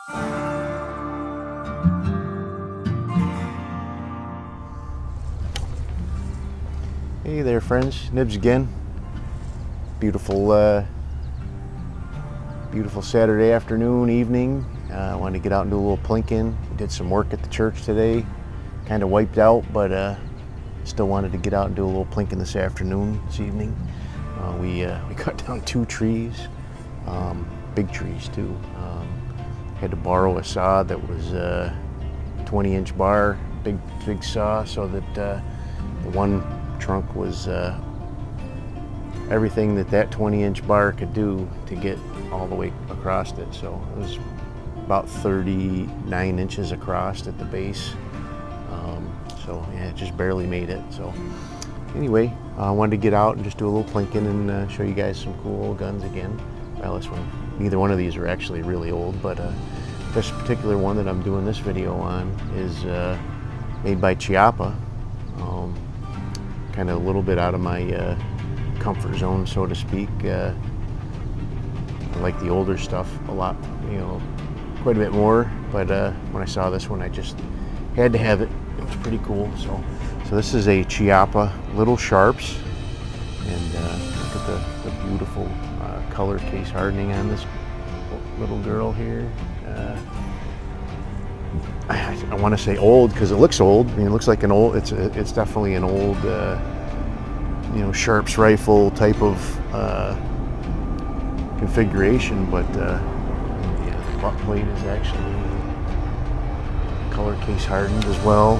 Hey there friends, Nibs again. Beautiful beautiful Saturday afternoon, evening. I wanted to get out and do a little plinking. Did some work at the church today. Kind of wiped out, but still wanted to get out and do a little plinking this afternoon, this evening. We cut down 2 trees, big trees too. Had to borrow a saw that was 20-inch bar, big saw, so that the one trunk was everything that 20-inch bar could do to get all the way across it. So it was about 39 inches across at the base. So yeah, it just barely made it. So anyway, I wanted to get out and just do a little plinking and show you guys some cool old guns again. Well, this one, neither one of these are actually really old, but this particular one that I'm doing this video on is made by Chiappa. Kind of a little bit out of my comfort zone, so to speak. I like the older stuff a lot, you know, quite a bit more, but when I saw this one, I just had to have it. It was pretty cool. So this is a Chiappa Little Sharps, and look at the beautiful color case hardening on this little girl here. I want to say old because it looks old. I mean, it looks like an old. It's definitely an old, you know, Sharps rifle type of configuration. But yeah, the butt plate is actually color case hardened as well.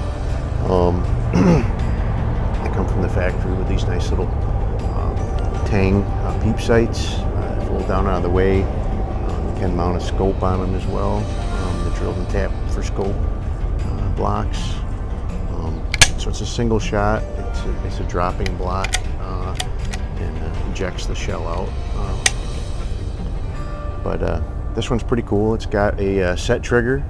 They come from the factory with these nice little Tang peep sights. Fold down out of the way. You can mount a scope on them as well. The drilled and tapped for scope blocks. So it's a single shot. It's a dropping block and ejects the shell out. But this one's pretty cool. It's got a set trigger.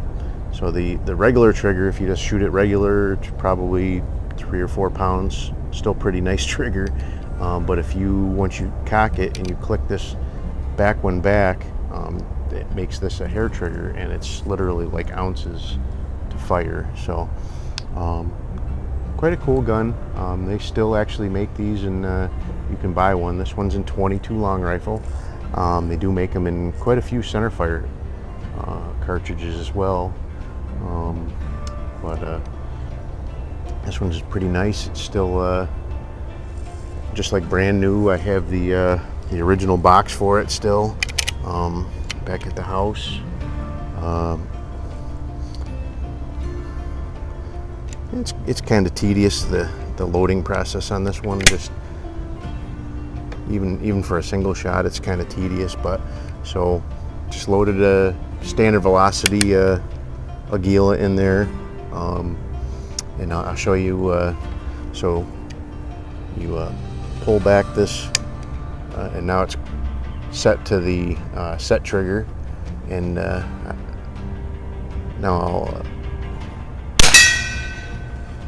So the regular trigger, if you just shoot it regular, it's probably 3 or 4 pounds. Still pretty nice trigger. But if once you cock it and you click this back one back, it makes this a hair trigger, and it's literally like ounces to fire. So quite a cool gun. They still actually make these, and you can buy one. This one's in 22 long rifle. They do make them in quite a few centerfire cartridges as well. But this one's pretty nice. It's still just like brand new. I have the original box for it still back at the house. It's kind of tedious, the loading process on this one. Just even for a single shot, it's kind of tedious. But so just loaded a standard velocity Aguila in there, and I'll show you. So you pull back this, and now it's set to the set trigger, and now I'll.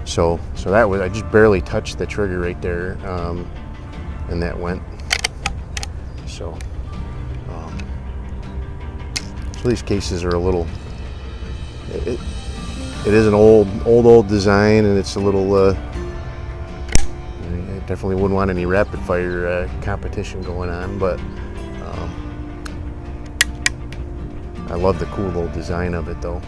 So that was, I just barely touched the trigger right there, and that went. So these cases are a little. It is an old design, and it's a little. I definitely wouldn't want any rapid fire competition going on, but I love the cool old design of it though.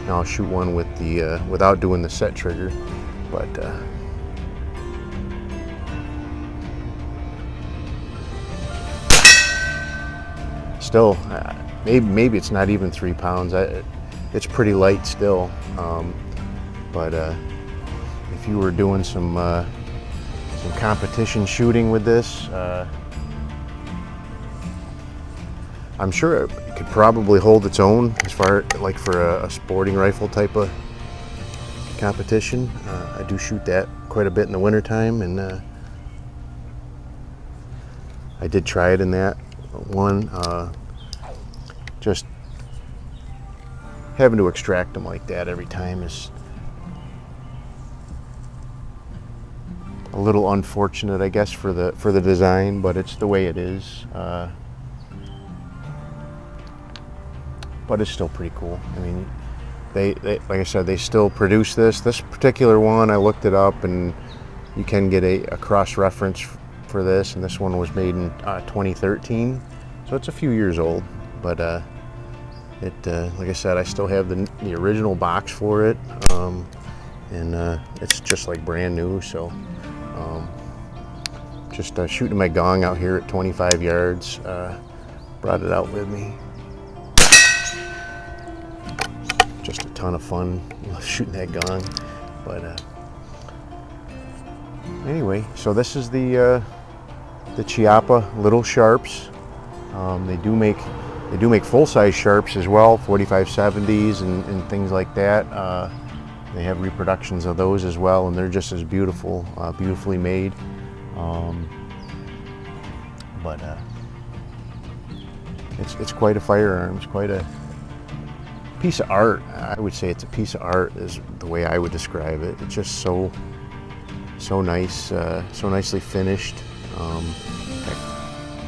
Now I'll shoot one with the without doing the set trigger, but still, maybe it's not even 3 pounds. It's pretty light still, but if you were doing some competition shooting with this, I'm sure it could probably hold its own as far like for a sporting rifle type of competition. I do shoot that quite a bit in the wintertime, and I did try it in that one. Just having to extract them like that every time is a little unfortunate, I guess, for the design, but it's the way it is. but it's still pretty cool. I mean, they like I said, they still produce this. This particular one, I looked it up, and you can get a cross-reference for this, and this one was made in 2013, so it's a few years old. But like I said, I still have the original box for it, and it's just like brand new. So just shooting my gong out here at 25 yards. Brought it out with me. Just a ton of fun, shooting that gong. But anyway, so this is the Chiappa little sharps. They do make full-size sharps as well, 4570s and things like that. They have reproductions of those as well, and they're just as beautiful, beautifully made. But it's quite a firearm. It's quite a piece of art. I would say it's a piece of art is the way I would describe it. It's just so nice, so nicely finished. That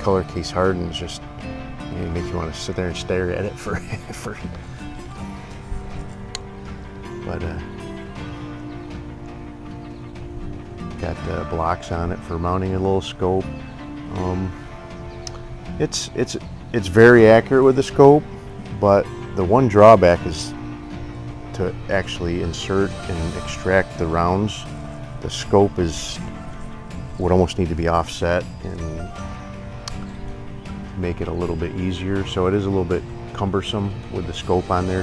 color case hardened is just, it makes you want to sit there and stare at it for. But got blocks on it for mounting a little scope. It's very accurate with the scope, but the one drawback is to actually insert and extract the rounds. The scope would almost need to be offset and make it a little bit easier. So it is a little bit cumbersome with the scope on there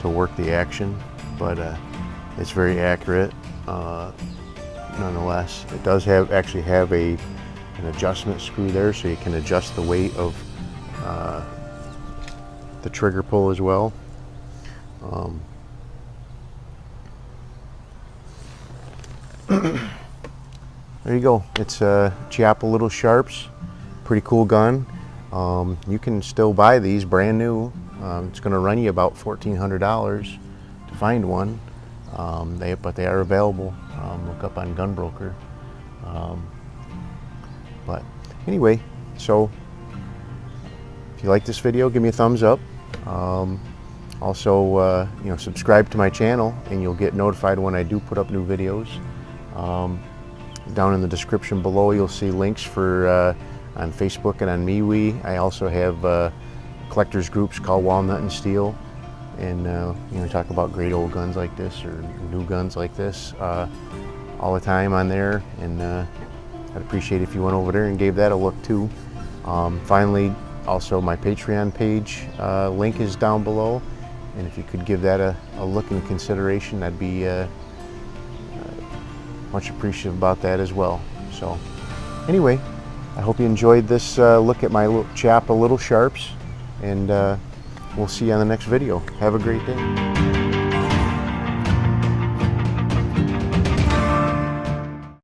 to work the action, but it's very accurate nonetheless. It does actually have an adjustment screw there, so you can adjust the weight of the trigger pull as well. There you go. It's a Chiappa Little Sharps. Pretty cool gun. You can still buy these brand new. It's going to run you about $1,400 to find one. But they are available. Look up on Gunbroker. But anyway, so if you like this video, give me a thumbs up. Also, subscribe to my channel, and you'll get notified when I do put up new videos. Down in the description below, you'll see links for on Facebook and on MeWe. I also have collectors groups called Walnut and Steel, and talk about great old guns like this or new guns like this all the time on there. And I'd appreciate if you went over there and gave that a look too. Finally, also my Patreon page link is down below, and if you could give that a look and consideration, I'd be much appreciative about that as well. So anyway, I hope you enjoyed this look at my Chiappa Little Sharps, and we'll see you on the next video. Have a great day.